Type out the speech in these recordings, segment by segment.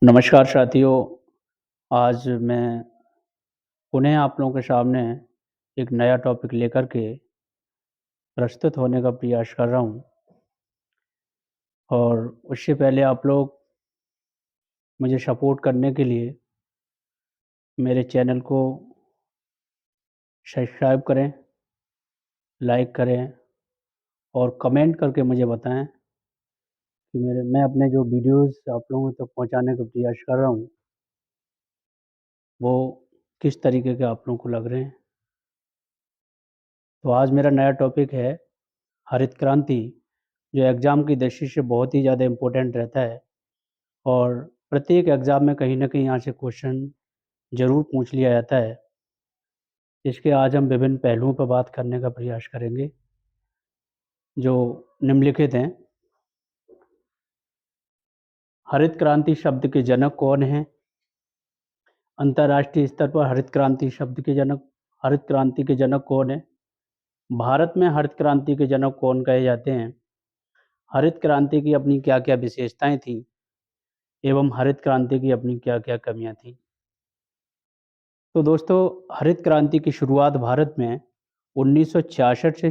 नमस्कार साथियों, आज मैं पुनः आप लोगों के सामने एक नया टॉपिक लेकर के प्रस्तुत होने का प्रयास कर रहा हूँ और उससे पहले आप लोग मुझे सपोर्ट करने के लिए मेरे चैनल को सब्सक्राइब करें, लाइक करें और कमेंट करके मुझे बताएँ कि मैं अपने जो वीडियोज़ आप लोगों तक पहुँचाने का प्रयास कर रहा हूँ, वो किस तरीके के आप लोगों को लग रहे हैं। तो आज मेरा नया टॉपिक है हरित क्रांति, जो एग्ज़ाम की दृष्टि से बहुत ही ज़्यादा इम्पोर्टेंट रहता है और प्रत्येक एग्ज़ाम में कहीं न कहीं यहाँ से क्वेश्चन ज़रूर पूछ लिया जाता है। इसके आज हम विभिन्न पहलुओं पर बात करने का प्रयास करेंगे, जो निम्नलिखित हैं। हरित क्रांति शब्द के जनक कौन हैं? अंतर्राष्ट्रीय स्तर पर हरित क्रांति के जनक कौन हैं? भारत में हरित क्रांति के जनक कौन कहे जाते हैं? हरित क्रांति की अपनी क्या-क्या विशेषताएँ थीं एवं हरित क्रांति की अपनी क्या-क्या कमियाँ थीं? तो दोस्तों, हरित क्रांति की शुरुआत भारत में 1966 से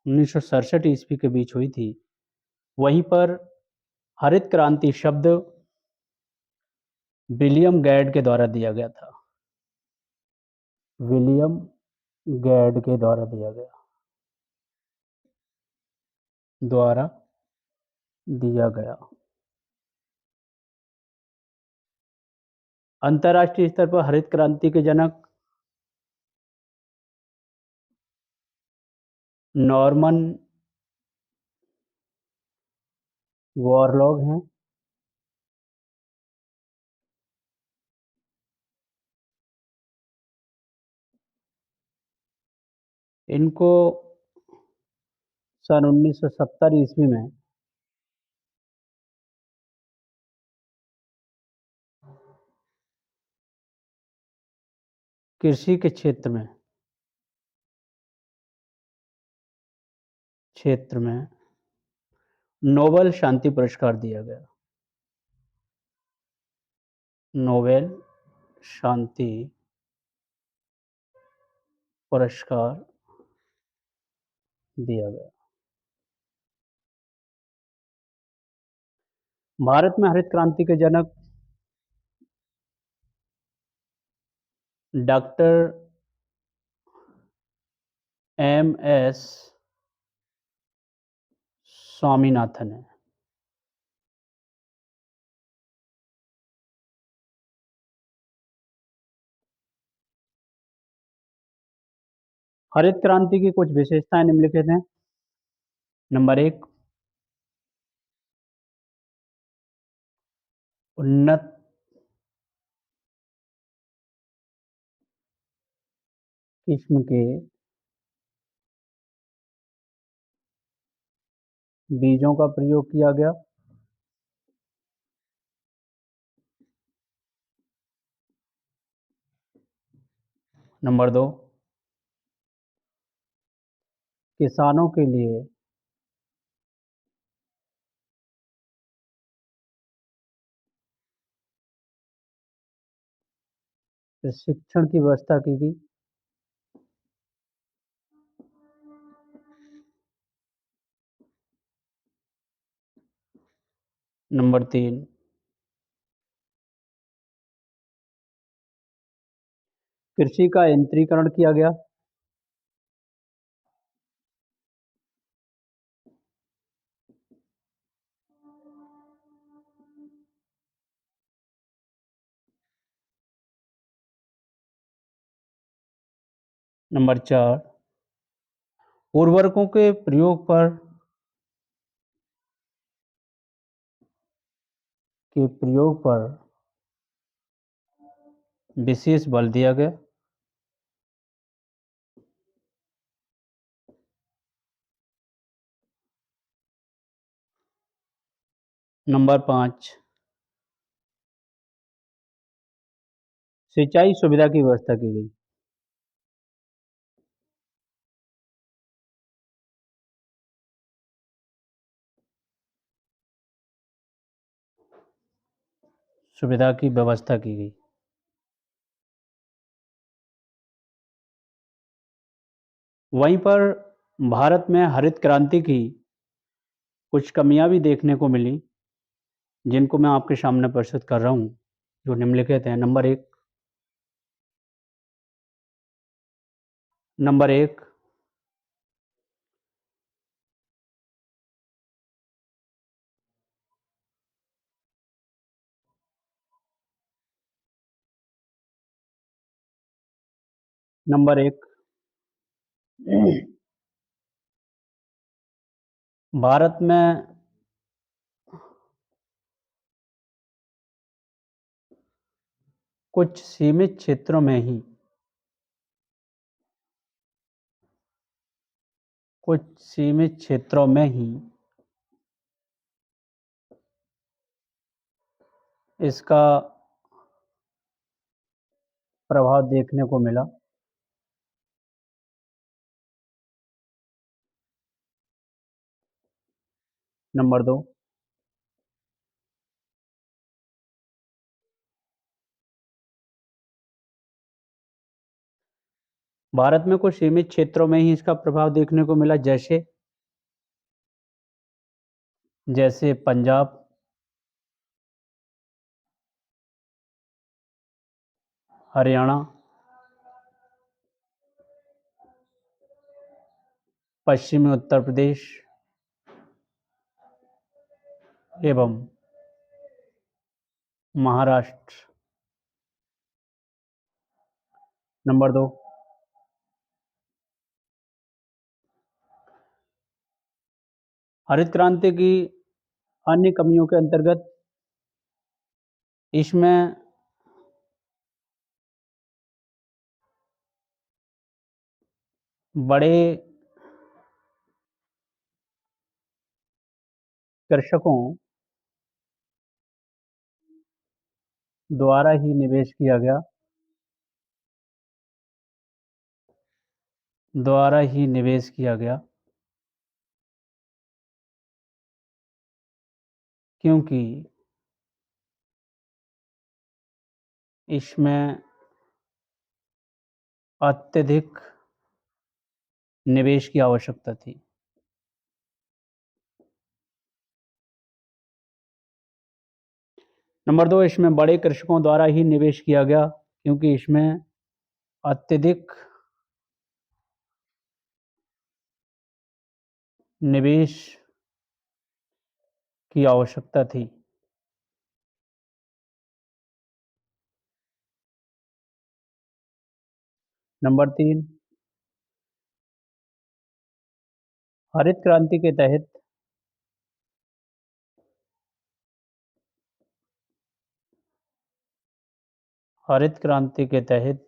1967 ईस्वी के बीच हुई थी। वहीं पर हरित क्रांति शब्द विलियम गैड के द्वारा दिया गया था। विलियम गैड के द्वारा दिया गया। अंतर्राष्ट्रीय स्तर पर हरित क्रांति के जनक नॉर्मन बोरलॉग हैं। इनको सन 1970 ईस्वी में कृषि के क्षेत्र में नोबेल शांति पुरस्कार दिया गया। नोबेल शांति पुरस्कार दिया गया। भारत में हरित क्रांति के जनक डॉक्टर एम.एस. स्वामीनाथन हैं। हरित क्रांति की कुछ विशेषताएं निम्नलिखित हैं। नंबर 1, उन्नत किस्म के बीजों का प्रयोग किया गया। नंबर 2, किसानों के लिए प्रशिक्षण की व्यवस्था की गई। नंबर 3, कृषि का यंत्रीकरण किया गया। नंबर 4, उर्वरकों के प्रयोग पर विशेष बल दिया गया। नंबर 5, सिंचाई सुविधा की व्यवस्था की गई। सुविधा की व्यवस्था की गई। वहीं पर भारत में हरित क्रांति की कुछ कमियां भी देखने को मिली, जिनको मैं आपके सामने प्रस्तुत कर रहा हूं, जो निम्नलिखित हैं। नंबर एक, नंबर एक भारत में कुछ सीमित क्षेत्रों में ही इसका प्रभाव देखने को मिला। नंबर 2, भारत में कुछ सीमित क्षेत्रों में ही इसका प्रभाव देखने को मिला, जैसे पंजाब, हरियाणा, पश्चिमी उत्तर प्रदेश एवं महाराष्ट्र। नंबर 2, हरित क्रांति की अन्य कमियों के अंतर्गत इसमें बड़े कृषकों द्वारा ही निवेश किया गया, क्योंकि इसमें अत्यधिक निवेश की आवश्यकता थी। नंबर 2, इसमें बड़े कृषकों द्वारा ही निवेश किया गया, क्योंकि इसमें अत्यधिक निवेश की आवश्यकता थी। नंबर 3, हरित क्रांति के तहत हरित क्रांति के तहत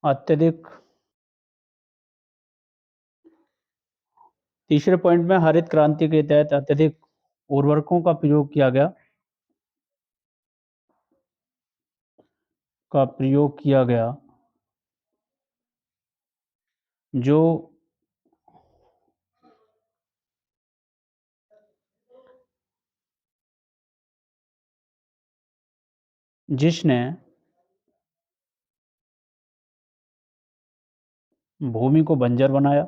अत्यधिक तीसरे पॉइंट में हरित क्रांति के तहत अत्यधिक उर्वरकों का प्रयोग किया गया, जो जिसने भूमि को बंजर बनाया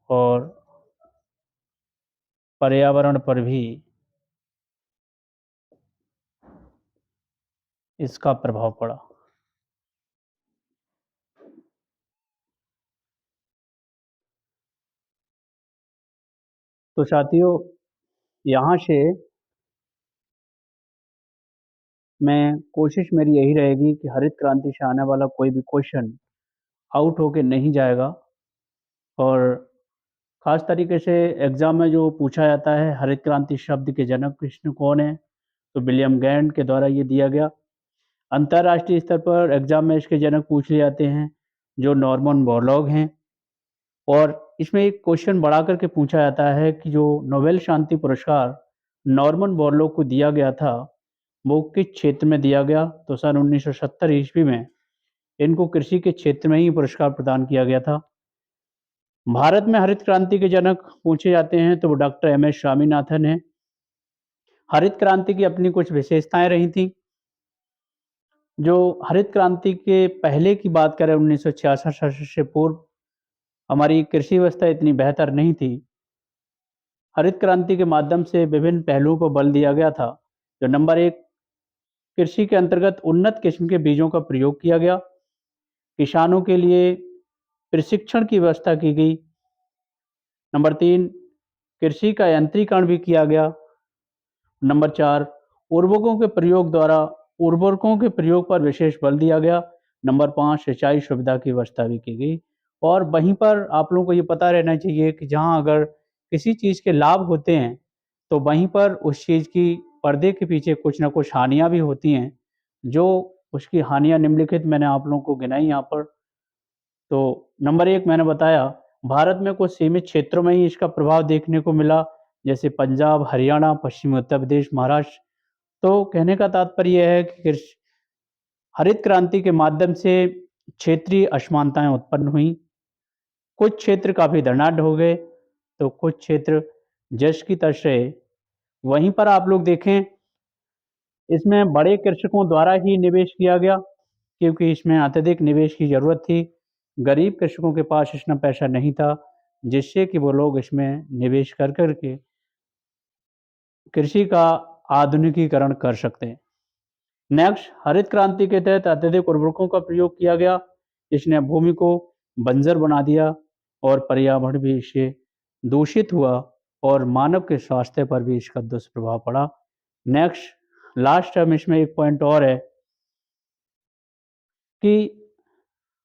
और पर्यावरण पर भी इसका प्रभाव पड़ा। तो साथियों, यहाँ से मैं कोशिश मेरी यही रहेगी कि हरित क्रांति से आने वाला कोई भी क्वेश्चन आउट होके नहीं जाएगा, और ख़ास तरीके से एग्ज़ाम में जो पूछा जाता है, हरित क्रांति शब्द के जनक कृष्ण कौन है, तो विलियम ग्रांट के द्वारा ये दिया गया। अंतर्राष्ट्रीय स्तर पर एग्ज़ाम में इसके जनक पूछ लिए जाते हैं, जो नॉर्मन बोरलॉग हैं। और इसमें एक क्वेश्चन बढ़ा करके पूछा जाता है कि जो नोबेल शांति पुरस्कार नॉर्मन बोरलॉग को दिया गया था, वो किस क्षेत्र में दिया गया? तो सन 1970 ईस्वी में इनको कृषि के क्षेत्र में ही पुरस्कार प्रदान किया गया था। भारत में हरित क्रांति के जनक पूछे जाते हैं तो वो डॉक्टर एम एस स्वामीनाथन हैं। हरित क्रांति की अपनी कुछ विशेषताएं रही थी। जो हरित क्रांति के पहले की बात करें 1966 से पूर्व हमारी कृषि व्यवस्था इतनी बेहतर नहीं थी। हरित क्रांति के माध्यम से विभिन्न पहलुओं पर बल दिया गया था। जो नंबर 1, कृषि के अंतर्गत उन्नत किस्म के बीजों का प्रयोग किया गया। किसानों के लिए प्रशिक्षण की व्यवस्था की गई। नंबर 3, कृषि का यंत्रीकरण भी किया गया। नंबर 4, उर्वरकों के प्रयोग पर विशेष बल दिया गया। नंबर 5, सिंचाई सुविधा की व्यवस्था भी की गई। और वहीं पर आप लोगों को ये पता रहना चाहिए कि जहाँ अगर किसी चीज़ के लाभ होते हैं, तो वहीं पर उस चीज़ की पर्दे के पीछे कुछ न कुछ हानियाँ भी होती हैं। जो उसकी हानियाँ निम्नलिखित मैंने आप लोगों को गिनाई यहाँ पर। तो नंबर 1 मैंने बताया, भारत में कुछ सीमित क्षेत्रों में ही इसका प्रभाव देखने को मिला, जैसे पंजाब, हरियाणा, पश्चिमी उत्तर प्रदेश, महाराष्ट्र। तो कहने का तात्पर्य ये है कि हरित क्रांति के माध्यम से क्षेत्रीय असमानताएँ उत्पन्न हुईं। कुछ क्षेत्र काफ़ी धनाढ्य हो गए, तो कुछ क्षेत्र जस की तस रहे। वहीं पर आप लोग देखें, इसमें बड़े कृषकों द्वारा ही निवेश किया गया, क्योंकि इसमें अत्यधिक निवेश की ज़रूरत थी। गरीब कृषकों के पास इतना पैसा नहीं था, जिससे कि वो लोग इसमें निवेश कर के कृषि का आधुनिकीकरण कर सकते हैं। नेक्स्ट, हरित क्रांति के तहत अत्यधिक उर्वरकों का प्रयोग किया गया। इसने भूमि को बंजर बना दिया और पर्यावरण भी इससे दूषित हुआ और मानव के स्वास्थ्य पर भी इसका दुष्प्रभाव पड़ा। नेक्स्ट, लास्ट टर्म इसमें एक पॉइंट और है कि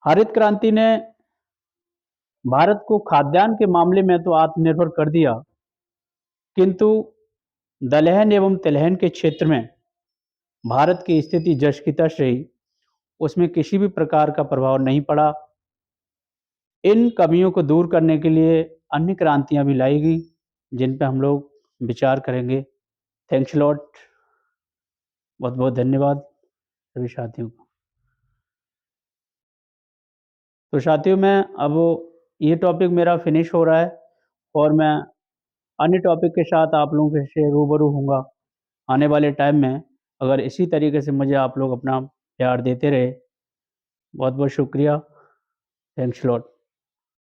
हरित क्रांति ने भारत को खाद्यान्न के मामले में तो आत्मनिर्भर कर दिया, किंतु दलहन एवं तिलहन के क्षेत्र में भारत की स्थिति जस की तस रही, उसमें किसी भी प्रकार का प्रभाव नहीं पड़ा। इन कमियों को दूर करने के लिए अन्य क्रांतियाँ भी लाई गई, जिन पे हम लोग विचार करेंगे। Thanks a lot. बहुत-बहुत धन्यवाद सभी साथियों को। तो साथियों, मैं अब ये टॉपिक मेरा फिनिश हो रहा है और मैं अन्य टॉपिक के साथ आप लोगों से रूबरू होऊँगा आने वाले टाइम में। अगर इसी तरीके से मुझे आप लोग अपना प्यार देते रहे, बहुत-बहुत शुक्रिया। Thanks a lot.